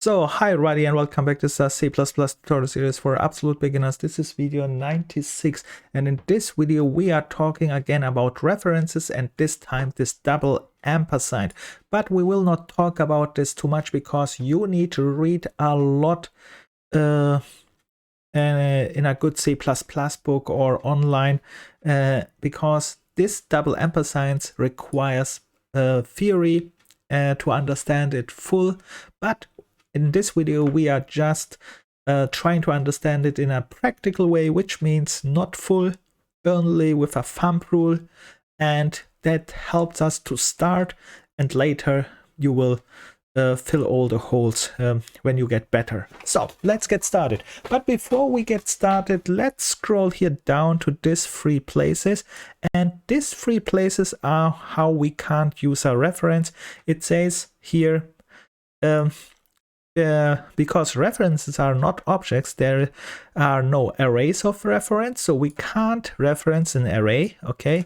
So, hi everybody and welcome back to the C++ tutorial series for absolute beginners. This is video 96 and in this video we are talking again about references and this time this double ampersand. But we will not talk about this too much because you need to read a lot in a good C++ book or online because this double ampersand requires theory to understand it full, but in this video, we are just trying to understand it in a practical way, which means not full, only with a thumb rule, and that helps us to start, and later you will fill all the holes when you get better. So let's get started. But before we get started, let's scroll here down to these three places, and these three places are how we can't use a reference. It says here because references are not objects, there are no arrays of reference, so we can't reference an array. Okay,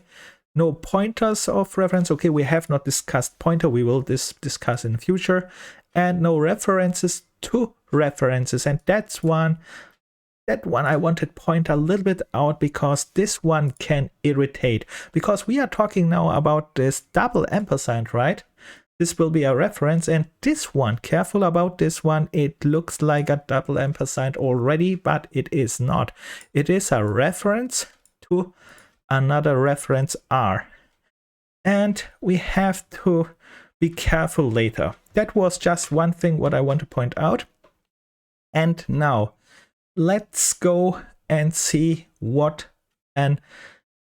no pointers of reference. Okay, we have not discussed pointer, we will discuss in the future, and no references to references. And that one I wanted to point a little bit out because this one can irritate, because we are talking now about this double ampersand, right? This will be a reference, and this one, careful about this one, it looks like a double ampersand already, but it is not. It is a reference to another reference R. And we have to be careful later. That was just one thing what I want to point out. And now, let's go and see what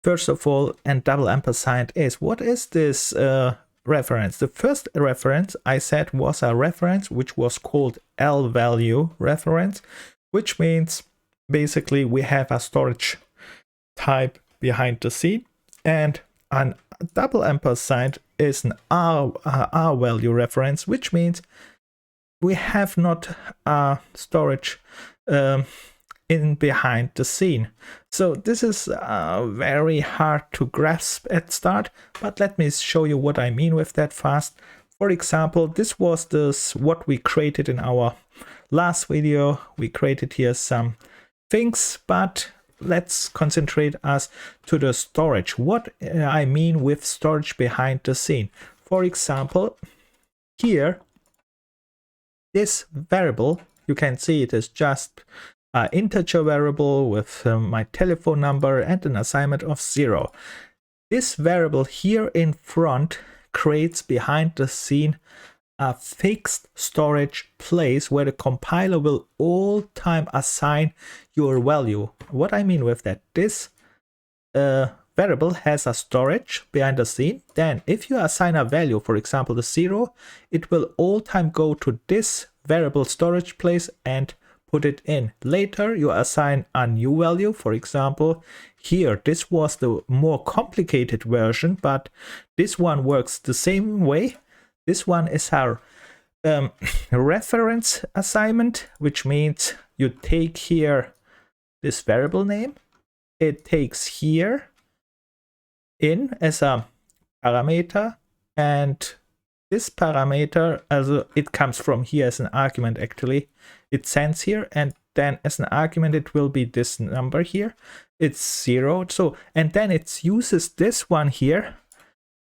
first of all, double ampersand is. What is this reference? The first reference I said was a reference which was called L value reference, which means basically we have a storage type behind the scene, and a double ampersand is an R value reference, which means we have not a storage in behind the scene. So this is very hard to grasp at start, but let me show you what I mean with that fast. For example, this was what we created in our last video. We created here some things, but let's concentrate us to the storage. What I mean with storage behind the scene. For example, here, this variable, you can see it is just an integer variable with my telephone number and an assignment of 0. This variable here in front creates behind the scene a fixed storage place where the compiler will all time assign your value. What I mean with that, this variable has a storage behind the scene. Then if you assign a value, for example the 0, it will all time go to this variable storage place and put it in. Later you assign a new value. For example, here this was the more complicated version, but this one works the same way. This one is our reference assignment, which means you take here this variable name, it takes here in as a parameter, and this parameter, also it comes from here as an argument actually. It sends here, and then as an argument it will be this number here. It's 0. So, and then it uses this one here,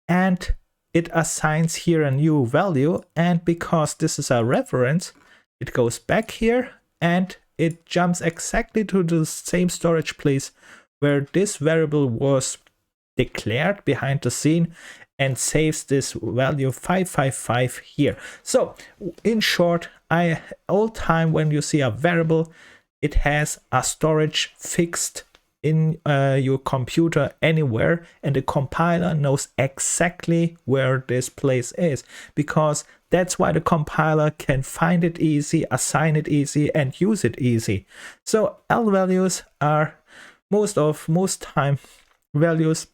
and it assigns here a new value. And because this is a reference, it goes back here and it jumps exactly to the same storage place where this variable was declared behind the scene, and saves this value 555 here. So in short, all time when you see a variable, it has a storage fixed in your computer anywhere, and the compiler knows exactly where this place is, because that's why the compiler can find it easy, assign it easy, and use it easy. So L values are most time values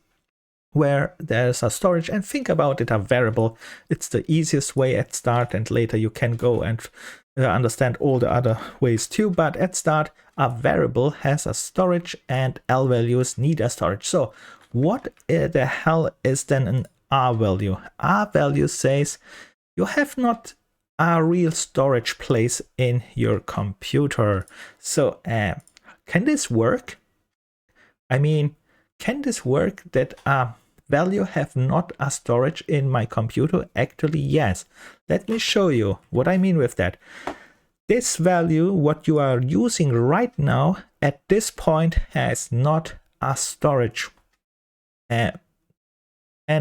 where there's a storage. And think about it, a variable, it's the easiest way at start, and later you can go and understand all the other ways too, but at start a variable has a storage and L values need a storage. So what the hell is then an R value? R value says you have not a real storage place in your computer. So can this work? I mean, can this work that a value have not a storage in my computer? Actually, yes. Let me show you what I mean with that. This value, what you are using right now at this point, has not a storage. And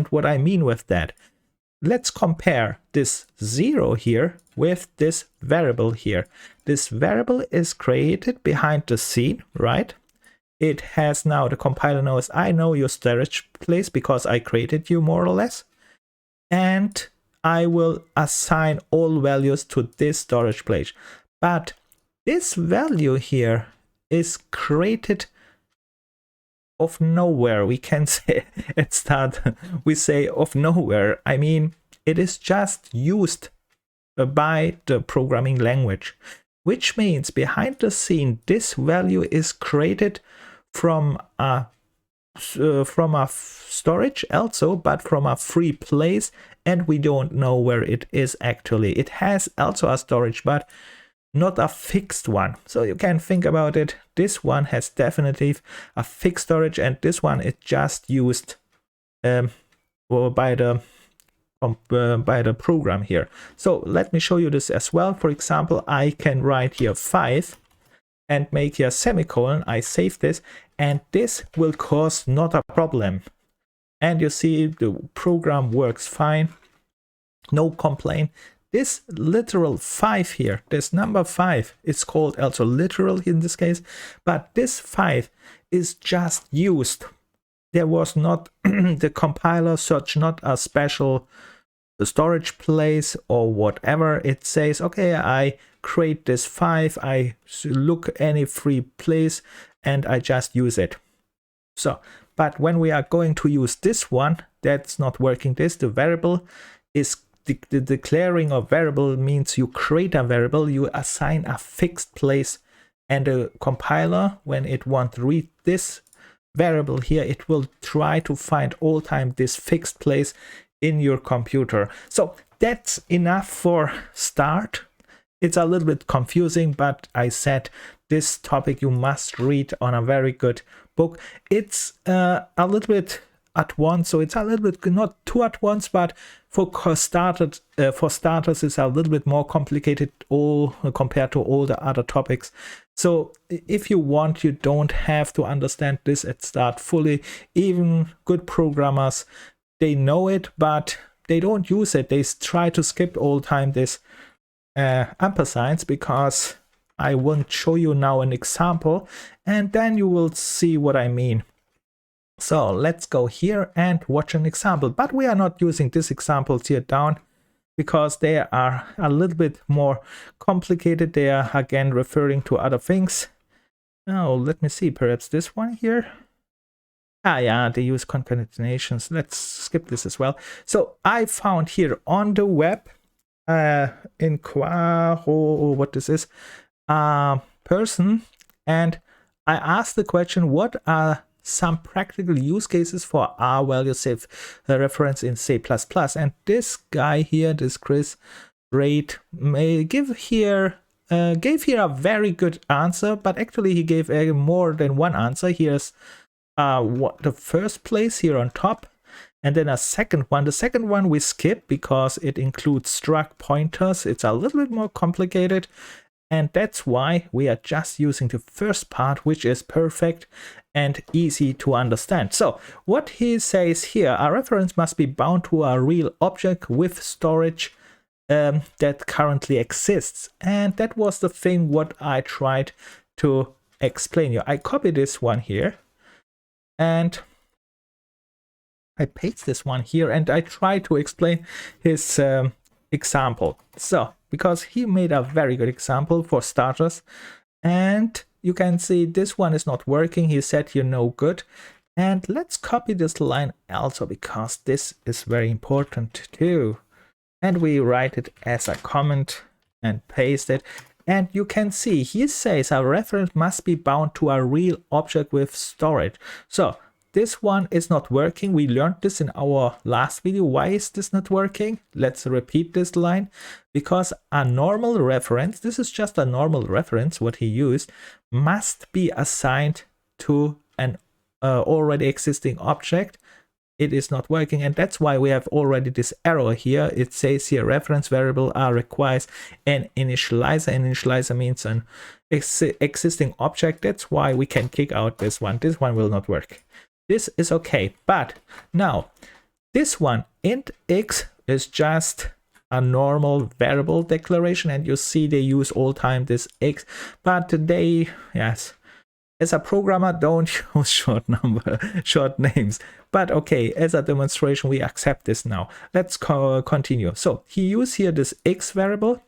what I mean with that, let's compare this 0 here with this variable here. This variable is created behind the scene, right? It has now, the compiler knows I know your storage place because I created you more or less. And I will assign all values to this storage place. But this value here is created of nowhere. We can say at start, we say of nowhere. I mean, it is just used by the programming language, which means behind the scene, this value is created from a storage also, but from a free place, and we don't know where it is actually. It has also a storage, but not a fixed one. So you can think about it. This one has definitely a fixed storage, and this one is just used by the program here. So let me show you this as well. For example, I can write here 5 and make here a semicolon. I save this, and this will cause not a problem. And you see the program works fine, no complaint. This literal 5 here, this number 5, it's called also literal in this case, but this 5 is just used. There was not the compiler search not a special storage place or whatever. It says, okay, I create this 5, I look any free place and I just use it. So, but when we are going to use this one, that's not working. This, the variable is the declaring of variable means you create a variable, you assign a fixed place, and the compiler, when it wants to read this variable here, it will try to find all time this fixed place in your computer. So that's enough for start. It's a little bit confusing, but I said this topic you must read on a very good book. It's a little bit at once, so it's a little bit not too at once, but for starters it's a little bit more complicated compared to all the other topics. So if you want, you don't have to understand this at start fully. Even good programmers, they know it, but they don't use it. They try to skip all time this ampersands, because I won't show you now an example, and then you will see what I mean. So let's go here and watch an example, but we are not using these examples here down because they are a little bit more complicated. They are again referring to other things. Oh, let me see, perhaps this one here. Ah, yeah, they use concatenations. Let's skip this as well. So I found here on the web in Quaro, what this is, person, and I asked the question, what are some practical use cases for R value safe reference in C++? And this guy here, this Chris Raid, gave here a very good answer, but actually he gave more than one answer. Here's what the first place here on top, and then a second one. The second one we skip because it includes struct pointers. It's a little bit more complicated, and that's why we are just using the first part, which is perfect and easy to understand. So what he says here, a reference must be bound to a real object with storage that currently exists. And that was the thing what I tried to explain you. I copy this one here and I paste this one here, and I try to explain his example. So because he made a very good example for starters, and you can see this one is not working. He said you're no good. And let's copy this line also, because this is very important too. And we write it as a comment and paste it. And you can see he says a reference must be bound to a real object with storage. So this one is not working. We learned this in our last video. Why is this not working? Let's repeat this line. Because a normal reference, this is just a normal reference, what he used, must be assigned to an already existing object. It is not working, and that's why we have already this error here. It says here reference variable requires an initializer. Initializer means an existing object. That's why we can kick out this one. This one will not work. This is okay, but now this one int x is just a normal variable declaration, and you see they use all time this x, but they, yes, as a programmer, don't use short names. But okay, as a demonstration, we accept this now. Let's continue. So he used here this x variable,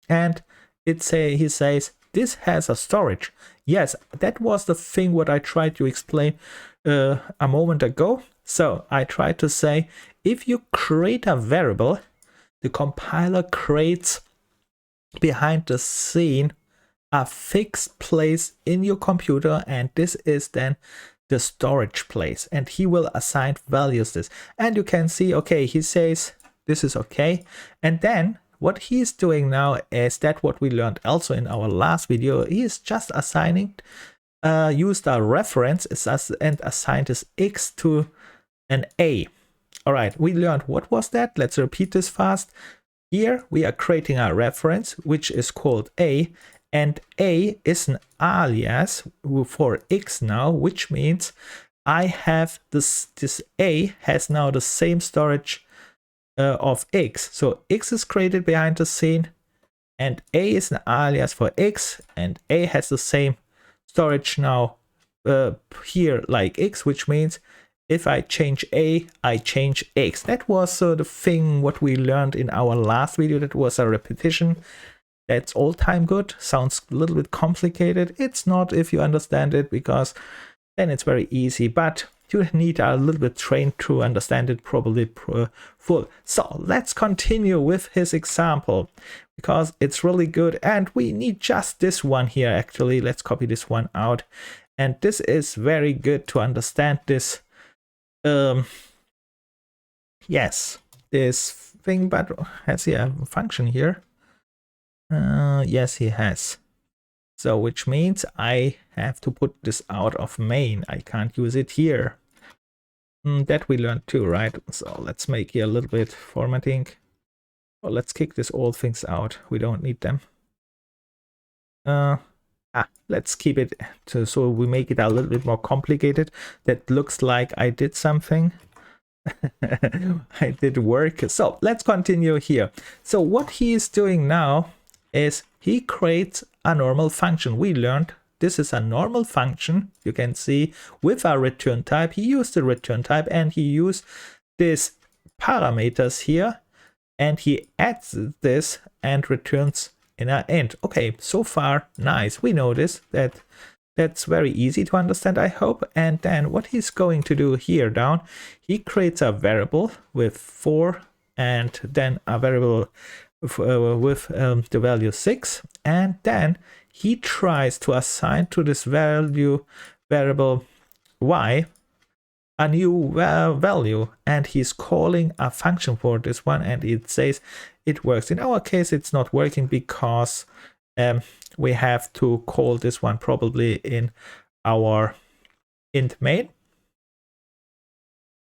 and he says this has a storage. Yes, that was the thing what I tried to explain a moment ago. So I tried to say, if you create a variable, the compiler creates behind the scene a fixed place in your computer, and this is then the storage place, and he will assign values this. And you can see, okay, he says this is okay, and then what he's doing now is that what we learned also in our last video. He is just assigning used a reference and assigned this x to an a. All right, we learned what was that. Let's repeat this fast. Here we are creating a reference which is called a, and a is an alias for x now, which means I have this a has now the same storage of x. So x is created behind the scene, and a is an alias for x, and a has the same storage now here like x, which means if I change a, I change x. That was the thing what we learned in our last video. That was a repetition. That's all time good. Sounds a little bit complicated. It's not if you understand it, because then it's very easy, but you need a little bit trained to understand it probably full. So let's continue with his example, because it's really good, and we need just this one here actually. Let's copy this one out, and this is very good to understand this yes, this thing. But has he a function here? Yes, he has. So which means I have to put this out of main. I can't use it here. That we learned too, right? So let's make here a little bit formatting. Well, let's kick this all things out. We don't need them. Let's keep it so we make it a little bit more complicated. That looks like I did something. I did work. So let's continue here. So what he is doing now is he creates a normal function. We learned this is a normal function. You can see with a return type. He used the return type, and he used these parameters here, and he adds this and returns in an int. Okay, so far nice. We know this. That's very easy to understand, I hope. And then what he's going to do here down, he creates a variable with 4, and then a variable with the value 6, and then he tries to assign to this variable y a new value, and he's calling a function for this one, and it says it works. In our case, it's not working because we have to call this one probably in our int main.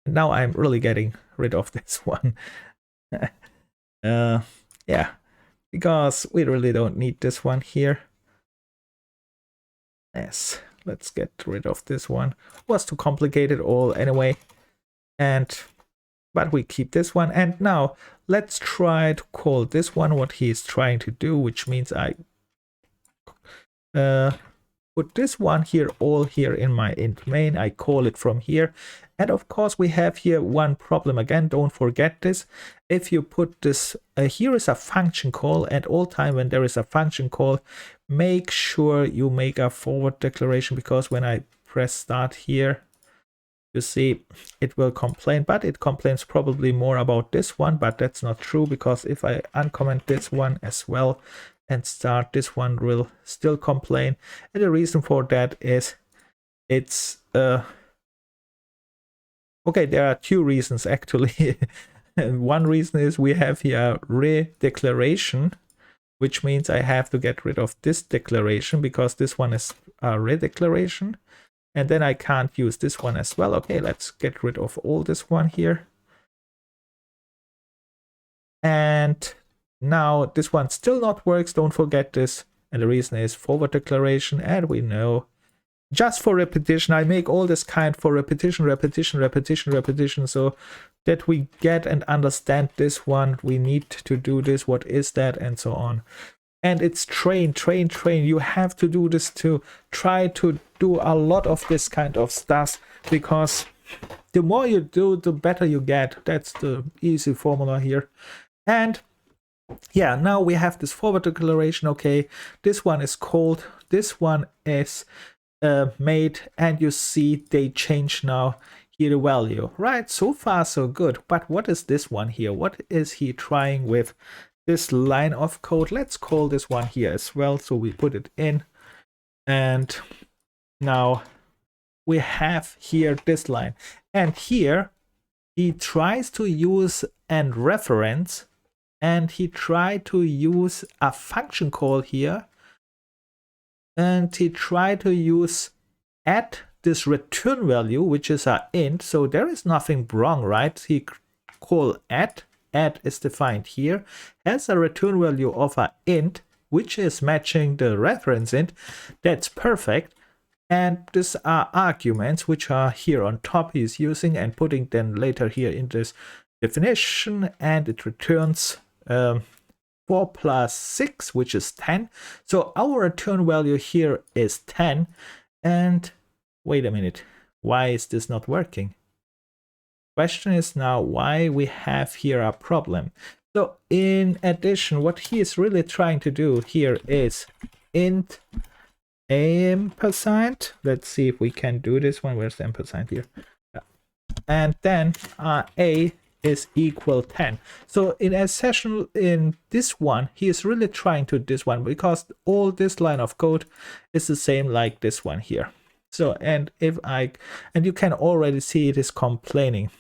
Now I'm really getting rid of this one. Yeah, because we really don't need this one here. Yes, let's get rid of this one. Was too complicated all anyway. But we keep this one. And now let's try to call this one what he is trying to do, which means I put this one here all here in my int main. I call it from here. And of course we have here one problem again. Don't forget this. If you put this here is a function call, and all time when there is a function call, make sure you make a forward declaration, because when I press start here, you see it will complain, but it complains probably more about this one, but that's not true, because if I uncomment this one as well and start, this one will still complain. And the reason for that is it's Okay, there are two reasons actually. One reason is we have here redeclaration, which means I have to get rid of this declaration because this one is a redeclaration. And then I can't use this one as well. Okay, let's get rid of all this one here. And now this one still not works. Don't forget this. And the reason is forward declaration. And we know just for repetition, I make all this kind for repetition, repetition, repetition, repetition. So that we get and understand this one, we need to do this. What is that? And so on. And it's train, train, train. You have to do this to try to do a lot of this kind of stuff, because the more you do, the better you get. That's the easy formula here. And yeah, now we have this forward declaration. Okay, this one is called, this one is made, and you see they change now here the value. Right, so far so good. But what is this one here? What is he trying with this line of code? Let's call this one here as well. So we put it in, and now we have here this line, and here he tries to use an reference, and he tried to use a function call here, and he tried to use add this return value, which is a int. So there is nothing wrong, right? He call add is defined here, has a return value of a int, which is matching the reference int. That's perfect. And these are arguments which are here on top he's using and putting then later here in this definition, and it returns 4 plus 6, which is 10. So our return value here is 10. And wait a minute, why is this not working? Question is now why we have here a problem. So in addition, what he is really trying to do here is int ampersand. Let's see if we can do this one. Where's the ampersand here? And then a is equal 10. So in a session in this one, he is really trying to this one, because all this line of code is the same like this one here. So, and you can already see it is complaining.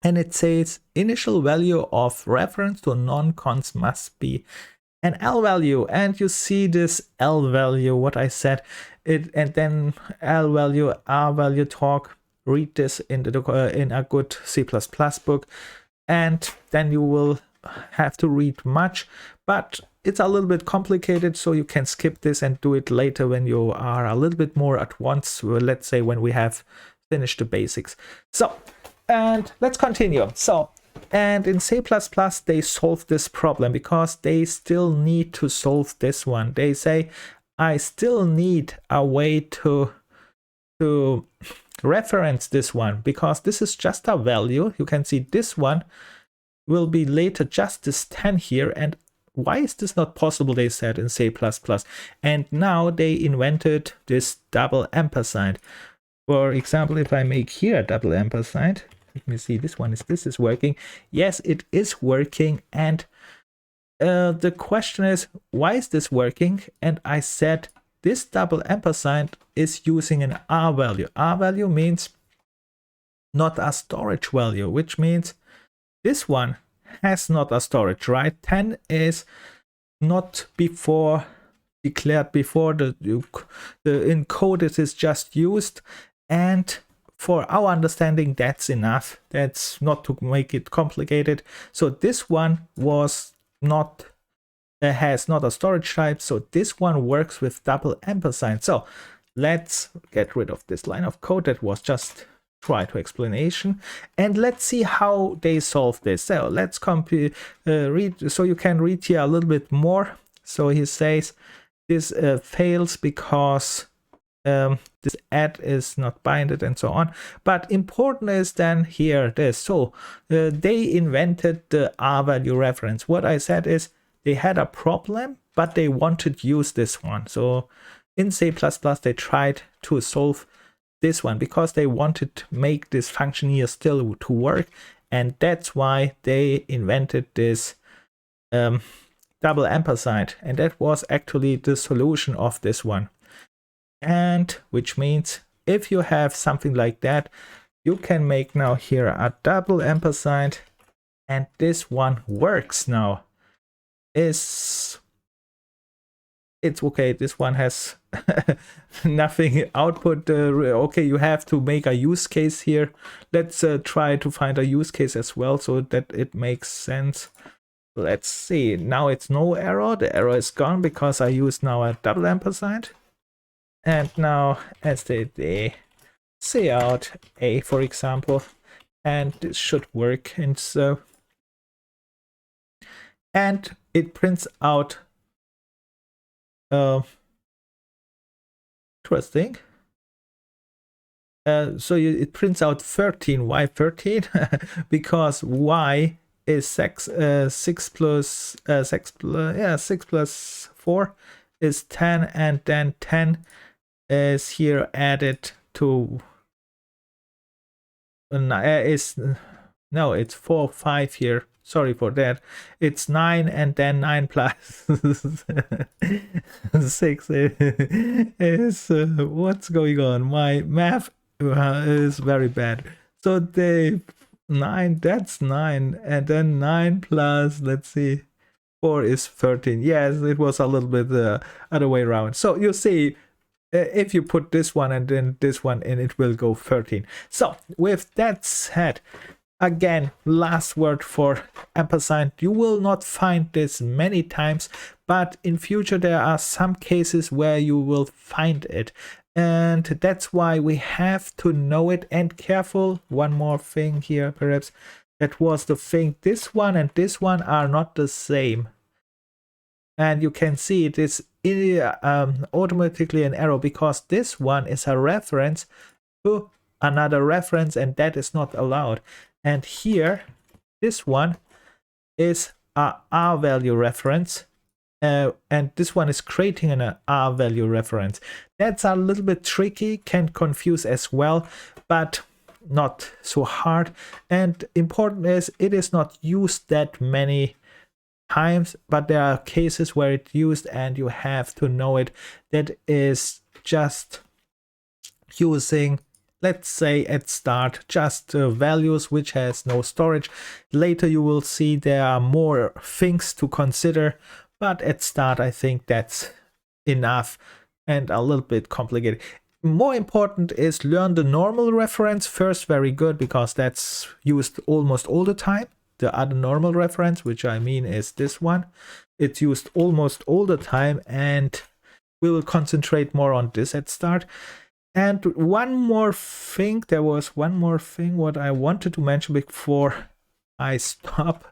And it says initial value of reference to non-cons must be an L value. And you see this L value, what I said, and then L value, R value talk. Read this in a good C++ book, and then you will have to read much, but it's a little bit complicated, so you can skip this and do it later when you are a little bit more at once, let's say when we have finished the basics. So, and let's continue. So, and in C++ they solve this problem because they still need to solve this one. They say, I still need a way to reference this one, because this is just a value. You can see this one will be later just this 10 here, and why is this not possible, they said in C++. And now they invented this double ampersand. For example, if I make here a double ampersand, let me see, this is working. Yes, it is working. And the question is, why is this working? And I said this double ampersand is using an R value. R value means not a storage value, which means this one has not a storage, right? 10 is not declared before the encoded is just used. And for our understanding, that's enough. That's not to make it complicated. So this one was not has not a storage type, so this one works with double ampersand. So let's get rid of this line of code that was just try to explanation, and let's see how they solve this. So let's read, so you can read here a little bit more. So he says this fails because this add is not binded and so on. But important is then here this. So they invented the R value reference. What I said is they had a problem, but they wanted to use this one. So in C++, they tried to solve this one because they wanted to make this function here still to work. And that's why they invented this double ampersand. And that was actually the solution of this one. And which means if you have something like that, you can make now here a double ampersand, and this one works now. It's okay. This one has nothing output. Okay, you have to make a use case here. Let's try to find a use case as well so that it makes sense. Let's see. Now it's no error. The error is gone because I use now a double ampersand. And now std say out a, for example, and this should work. And so, and it prints out interesting. It prints out 13. Why 13? Because y is 6 plus 6 plus 4 is 10, and then 10 is here added to no, it's 4 5 here. Sorry for that. It's 9, and then 9 plus 6 is what's going on? My math is very bad. So the 9, that's 9, and then 9 plus, let's see, 4 is 13. Yes, it was a little bit the other way around. So you see, if you put this one and then this one in, it will go 13. So with that said, again, last word for ampersand. You will not find this many times, but in future there are some cases where you will find it. And that's why we have to know it. And careful, one more thing here, perhaps. That was the thing. This one and this one are not the same. And you can see it is automatically an error because this one is a reference to another reference, and that is not allowed. And here, this one is a R value reference, and this one is creating an R value reference. That's a little bit tricky, can confuse as well, but not so hard. And important is it is not used that many times, but there are cases where it's used and you have to know it. That is just using, let's say at start, just values which has no storage. Later you will see there are more things to consider, but at start I think that's enough and a little bit complicated. More important is learn the normal reference first. Very good, because that's used almost all the time. The other normal reference, which I mean is this one, it's used almost all the time, and we will concentrate more on this at start. And one more thing, there was one more thing what I wanted to mention before I stop.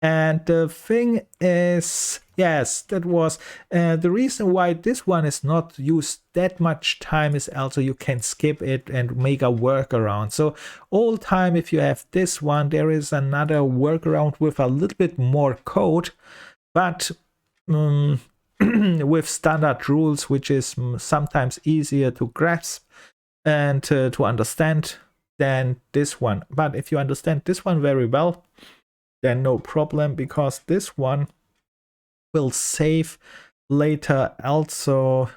And the thing is, yes, that was the reason why this one is not used that much time is also you can skip it and make a workaround. So all time, if you have this one, there is another workaround with a little bit more code, but with standard rules, which is sometimes easier to grasp and to understand than this one. But if you understand this one very well, then no problem, because this one will save later also,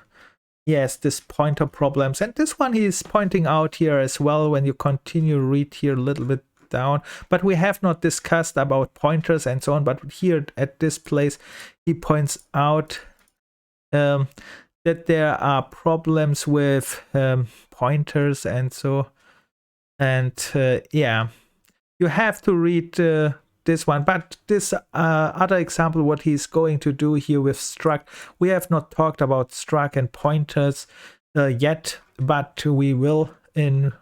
yes, this pointer problems. And this one he is pointing out here as well when you continue read here a little bit down. But we have not discussed about pointers and so on, but here at this place he points out that there are problems with pointers and so, and yeah, you have to read this one. But this other example, what he's going to do here with struct, we have not talked about struct and pointers yet, but we will in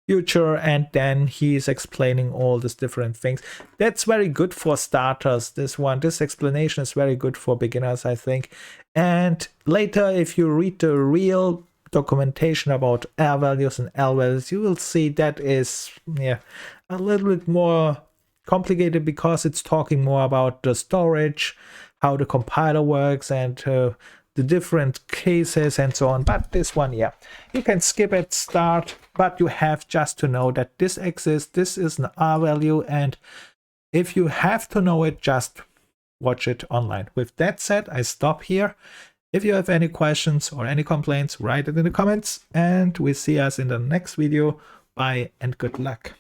future. And then he's explaining all these different things. That's very good for starters. This explanation is very good for beginners, I think. And later, if you read the real documentation about R values and L values, you will see that is, yeah, a little bit more complicated, because it's talking more about the storage, how the compiler works, and the different cases and so on. But this one, yeah, you can skip at start, but you have just to know that this exists. This is an R value, and if you have to know it, just watch it online. With that said, I stop here. If you have any questions or any complaints, write it in the comments, and we see us in the next video. Bye and good luck.